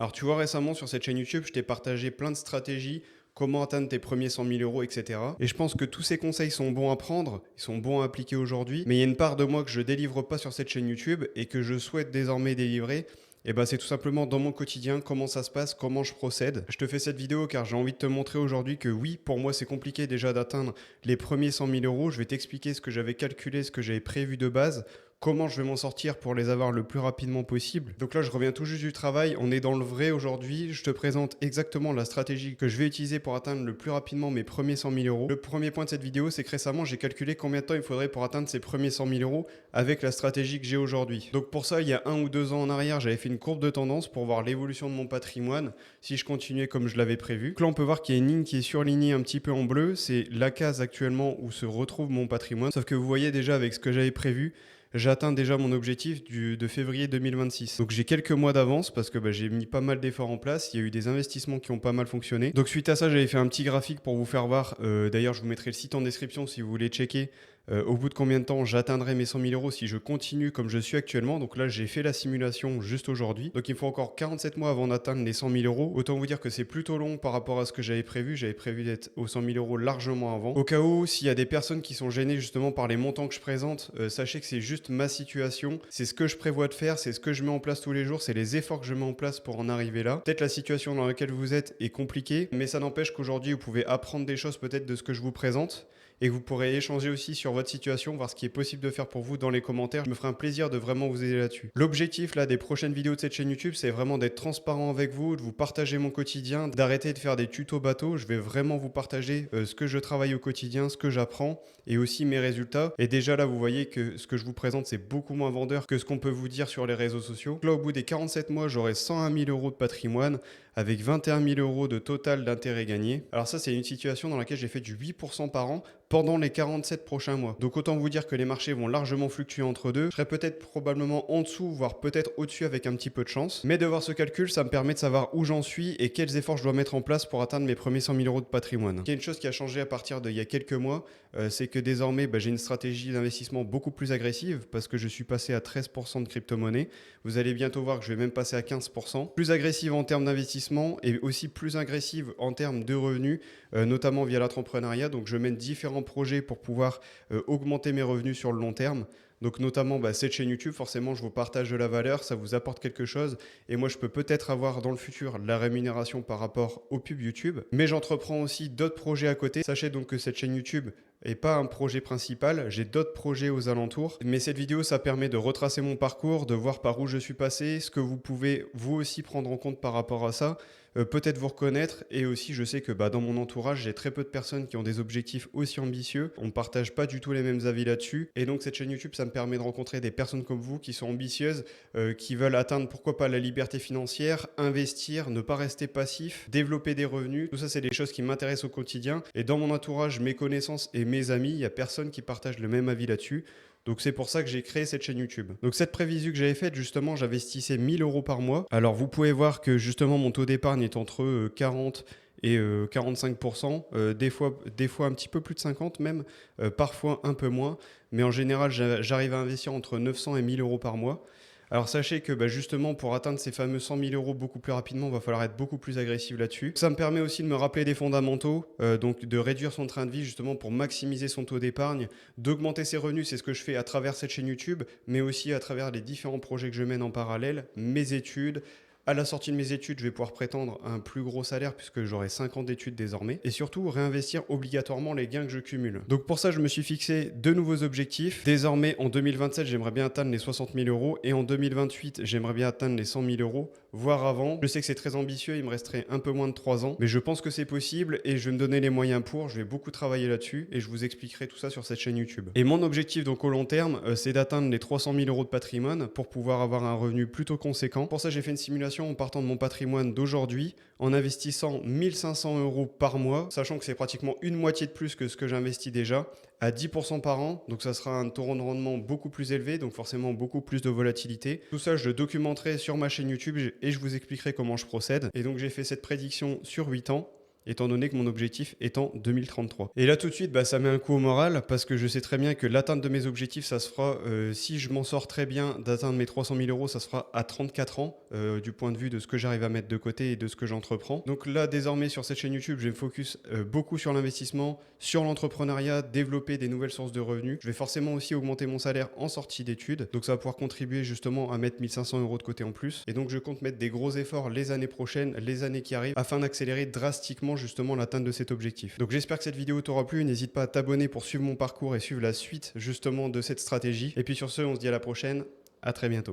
Alors tu vois, récemment sur cette chaîne YouTube, je t'ai partagé plein de stratégies, comment atteindre tes premiers 100 000 euros, etc. Et je pense que tous ces conseils sont bons à prendre, ils sont bons à appliquer aujourd'hui, mais il y a une part de moi que je délivre pas sur cette chaîne YouTube et que je souhaite désormais délivrer. Et ben c'est tout simplement dans mon quotidien, comment ça se passe, comment je procède. Je te fais cette vidéo car j'ai envie de te montrer aujourd'hui que oui, pour moi c'est compliqué déjà d'atteindre les premiers 100 000 euros. Je vais t'expliquer ce que j'avais calculé, ce que j'avais prévu de base, comment je vais m'en sortir pour les avoir le plus rapidement possible. Donc là, je reviens tout juste du travail, on est dans le vrai aujourd'hui. Je te présente exactement la stratégie que je vais utiliser pour atteindre le plus rapidement mes premiers 100 000 euros. Le premier point de cette vidéo, c'est que récemment, j'ai calculé combien de temps il faudrait pour atteindre ces premiers 100 000 euros avec la stratégie que j'ai aujourd'hui. Donc pour ça, il y a 1 ou 2 ans en arrière, j'avais fait une courbe de tendance pour voir l'évolution de mon patrimoine si je continuais comme je l'avais prévu. Donc là, on peut voir qu'il y a une ligne qui est surlignée un petit peu en bleu. C'est la case actuellement où se retrouve mon patrimoine. Sauf que vous voyez déjà avec ce que j'avais prévu, j'atteins déjà mon objectif de février 2026. Donc j'ai quelques mois d'avance parce que j'ai mis pas mal d'efforts en place. Il y a eu des investissements qui ont pas mal fonctionné. Donc suite à ça, j'avais fait un petit graphique pour vous faire voir. D'ailleurs, je vous mettrai le site en description si vous voulez checker. Au bout de combien de temps j'atteindrai mes 100 000 euros si je continue comme je suis actuellement. Donc là, j'ai fait la simulation juste aujourd'hui. Donc il me faut encore 47 mois avant d'atteindre les 100 000 euros. Autant vous dire que c'est plutôt long par rapport à ce que j'avais prévu. J'avais prévu d'être aux 100 000 euros largement avant. Au cas où, s'il y a des personnes qui sont gênées justement par les montants que je présente, sachez que c'est juste ma situation. C'est ce que je prévois de faire, c'est ce que je mets en place tous les jours, c'est les efforts que je mets en place pour en arriver là. Peut-être la situation dans laquelle vous êtes est compliquée, mais ça n'empêche qu'aujourd'hui, vous pouvez apprendre des choses peut-être de ce que je vous présente et que vous pourrez échanger aussi sur votre situation, voir ce qui est possible de faire pour vous dans les commentaires. Je me ferai un plaisir de vraiment vous aider là-dessus. L'objectif là des prochaines vidéos de cette chaîne YouTube, c'est vraiment d'être transparent avec vous, de vous partager mon quotidien, d'arrêter de faire des tutos bateaux. Je vais vraiment vous partager ce que je travaille au quotidien, ce que j'apprends et aussi mes résultats. Et déjà là, vous voyez que ce que je vous présente, c'est beaucoup moins vendeur que ce qu'on peut vous dire sur les réseaux sociaux. Là, au bout des 47 mois, j'aurai 101 000 euros de patrimoine avec 21 000 euros de total d'intérêt gagné. Alors ça, c'est une situation dans laquelle j'ai fait du 8% par an pendant les 47 prochains mois. Donc autant vous dire que les marchés vont largement fluctuer entre deux. Je serai peut-être probablement en dessous, voire peut-être au-dessus avec un petit peu de chance. Mais de voir ce calcul, ça me permet de savoir où j'en suis et quels efforts je dois mettre en place pour atteindre mes premiers 100 000 euros de patrimoine. Il y a une chose qui a changé à partir d'il y a quelques mois, c'est que désormais, j'ai une stratégie d'investissement beaucoup plus agressive parce que je suis passé à 13% de crypto-monnaie. Vous allez bientôt voir que je vais même passer à 15%. Plus agressive en termes d'investissement et aussi plus agressive en termes de revenus, notamment via l'entrepreneuriat. Donc je mène différents projets pour pouvoir augmenter mes revenus sur le long terme. Donc notamment cette chaîne YouTube, forcément je vous partage de la valeur, ça vous apporte quelque chose et moi je peux peut-être avoir dans le futur la rémunération par rapport aux pubs YouTube. Mais j'entreprends aussi d'autres projets à côté. Sachez donc que cette chaîne YouTube et pas un projet principal, j'ai d'autres projets aux alentours. Mais cette vidéo, ça permet de retracer mon parcours, de voir par où je suis passé, ce que vous pouvez vous aussi prendre en compte par rapport à ça, peut-être vous reconnaître. Et aussi, je sais que dans mon entourage, j'ai très peu de personnes qui ont des objectifs aussi ambitieux. On ne partage pas du tout les mêmes avis là-dessus. Et donc cette chaîne YouTube, ça me permet de rencontrer des personnes comme vous qui sont ambitieuses, qui veulent atteindre pourquoi pas la liberté financière, investir, ne pas rester passif, développer des revenus. Tout ça, c'est des choses qui m'intéressent au quotidien. Et dans mon entourage, mes connaissances et mes amis, il n'y a personne qui partage le même avis là-dessus. Donc c'est pour ça que j'ai créé cette chaîne YouTube. Donc cette prévision que j'avais faite, justement, j'investissais 1000 euros par mois. Alors vous pouvez voir que justement mon taux d'épargne est entre 40 et 45%, des fois un petit peu plus de 50 même, parfois un peu moins. Mais en général, j'arrive à investir entre 900 et 1000 euros par mois. Alors sachez que justement pour atteindre ces fameux 100 000 euros beaucoup plus rapidement, il va falloir être beaucoup plus agressif là-dessus. Ça me permet aussi de me rappeler des fondamentaux, donc de réduire son train de vie justement pour maximiser son taux d'épargne, d'augmenter ses revenus, c'est ce que je fais à travers cette chaîne YouTube, mais aussi à travers les différents projets que je mène en parallèle, mes études. À la sortie de mes études, je vais pouvoir prétendre à un plus gros salaire puisque j'aurai 5 ans d'études désormais. Et surtout, réinvestir obligatoirement les gains que je cumule. Donc pour ça, je me suis fixé de nouveaux objectifs. Désormais, en 2027, j'aimerais bien atteindre les 60 000 euros. Et en 2028, j'aimerais bien atteindre les 100 000 euros, voire avant. Je sais que c'est très ambitieux, il me resterait un peu moins de 3 ans. Mais je pense que c'est possible et je vais me donner les moyens pour. Je vais beaucoup travailler là-dessus et je vous expliquerai tout ça sur cette chaîne YouTube. Et mon objectif donc au long terme, c'est d'atteindre les 300 000 euros de patrimoine pour pouvoir avoir un revenu plutôt conséquent. Pour ça, j'ai fait une simulation en partant de mon patrimoine d'aujourd'hui, en investissant 1500 euros par mois, sachant que c'est pratiquement une moitié de plus que ce que j'investis déjà, à 10% par an. Donc ça sera un taux de rendement beaucoup plus élevé, donc forcément beaucoup plus de volatilité. Tout ça, je le documenterai sur ma chaîne YouTube et je vous expliquerai comment je procède. Et donc j'ai fait cette prédiction sur 8 ans. étant donné que mon objectif est en 2033. Et là tout de suite, bah, ça met un coup au moral parce que je sais très bien que l'atteinte de mes objectifs, ça se fera, si je m'en sors très bien, d'atteindre mes 300 000 euros, ça se fera à 34 ans, du point de vue de ce que j'arrive à mettre de côté et de ce que j'entreprends. Donc là, désormais, sur cette chaîne YouTube, je vais me focus beaucoup sur l'investissement, sur l'entrepreneuriat, développer des nouvelles sources de revenus. Je vais forcément aussi augmenter mon salaire en sortie d'études, donc ça va pouvoir contribuer justement à mettre 1500 euros de côté en plus. Et donc je compte mettre des gros efforts les années prochaines, les années qui arrivent, afin d'accélérer drastiquement justement l'atteinte de cet objectif. Donc j'espère que cette vidéo t'aura plu, n'hésite pas à t'abonner pour suivre mon parcours et suivre la suite justement de cette stratégie. Et puis sur ce, on se dit à la prochaine, à très bientôt.